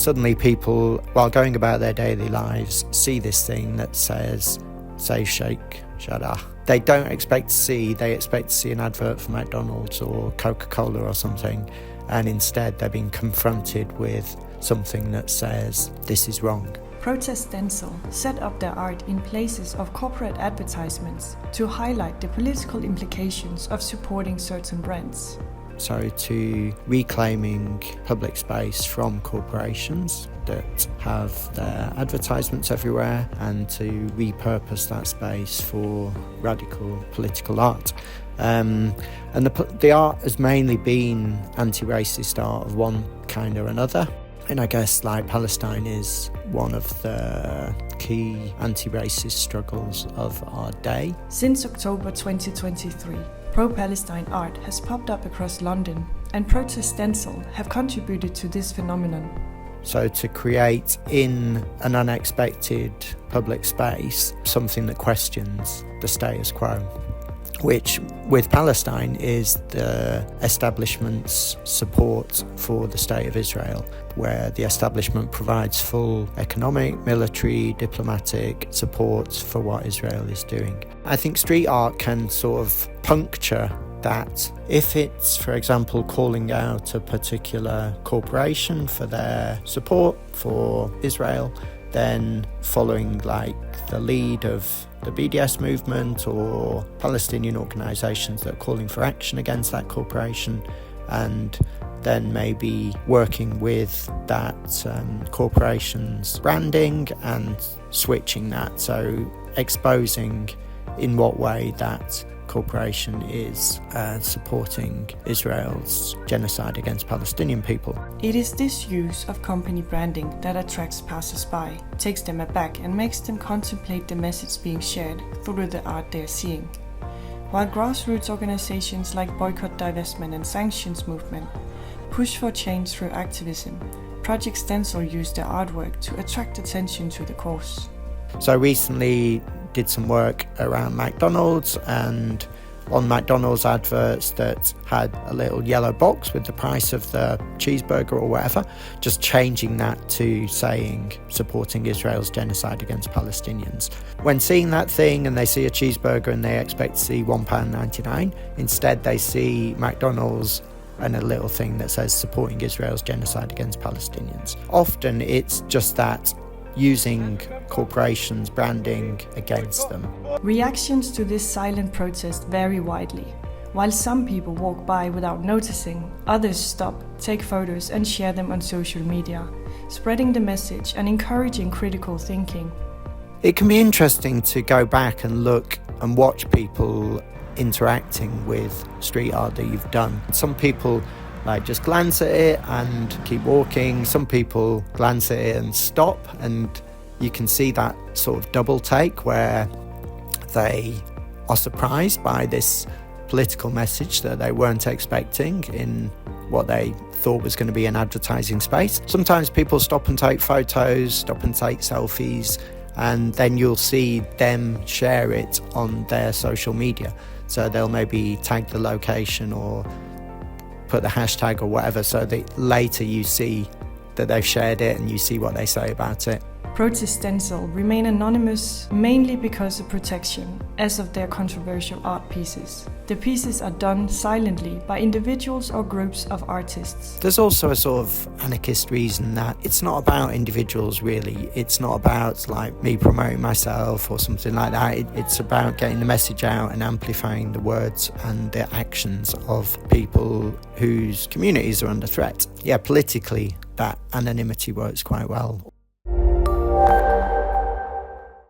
suddenly people, while going about their daily lives, see this thing that says, say Sheikh Jarrah. They don't expect to see, they expect to see an advert for McDonald's or Coca-Cola or something, and instead they're being confronted with something that says, this is wrong. Protest Stencil set up their art in places of corporate advertisements to highlight the political implications of supporting certain brands. So to reclaiming public space from corporations that have their advertisements everywhere, and to repurpose that space for radical political art. And the art has mainly been anti-racist art of one kind or another. And I guess like Palestine is one of the key anti-racist struggles of our day. Since October 2023, pro-Palestine art has popped up across London, and Protest Stencil have contributed to this phenomenon. So to create in an unexpected public space something that questions the status quo, which with Palestine is the establishment's support for the state of Israel, where the establishment provides full economic, military, diplomatic support for what Israel is doing. I think street art can sort of puncture that. If it's, for example, calling out a particular corporation for their support for Israel, then following like the lead of the BDS movement or Palestinian organisations that are calling for action against that corporation, and then maybe working with that corporation's branding and switching that, so exposing in what way that corporation is supporting Israel's genocide against Palestinian people. It is this use of company branding that attracts passersby, takes them aback and makes them contemplate the message being shared through the art they're seeing. While grassroots organizations like Boycott, Divestment and Sanctions Movement push for change through activism, Project Stencil used their artwork to attract attention to the cause. So recently did some work around McDonald's, and on McDonald's adverts that had a little yellow box with the price of the cheeseburger or whatever, just changing that to saying supporting Israel's genocide against Palestinians. When seeing that thing and they see a cheeseburger and they expect to see £1.99, instead they see McDonald's and a little thing that says supporting Israel's genocide against Palestinians. Often it's just that, using corporations' branding against them. Reactions to this silent protest vary widely. While some people walk by without noticing, others stop, take photos and share them on social media, spreading the message and encouraging critical thinking. It can be interesting to go back and look and watch people interacting with street art that you've done. Some people just glance at it and keep walking. Some people glance at it and stop, and you can see that sort of double take where they are surprised by this political message that they weren't expecting in what they thought was going to be an advertising space. Sometimes people stop and take photos, stop and take selfies, and then you'll see them share it on their social media. So they'll maybe tag the location or put the hashtag or whatever, so that later you see that they've shared it and you see what they say about it. Protest Stencil remain anonymous mainly because of protection, as of their controversial art pieces. The pieces are done silently by individuals or groups of artists. There's also a sort of anarchist reason that it's not about individuals really. It's not about me promoting myself or something like that. It's about getting the message out and amplifying the words and the actions of people whose communities are under threat. Yeah, politically that anonymity works quite well.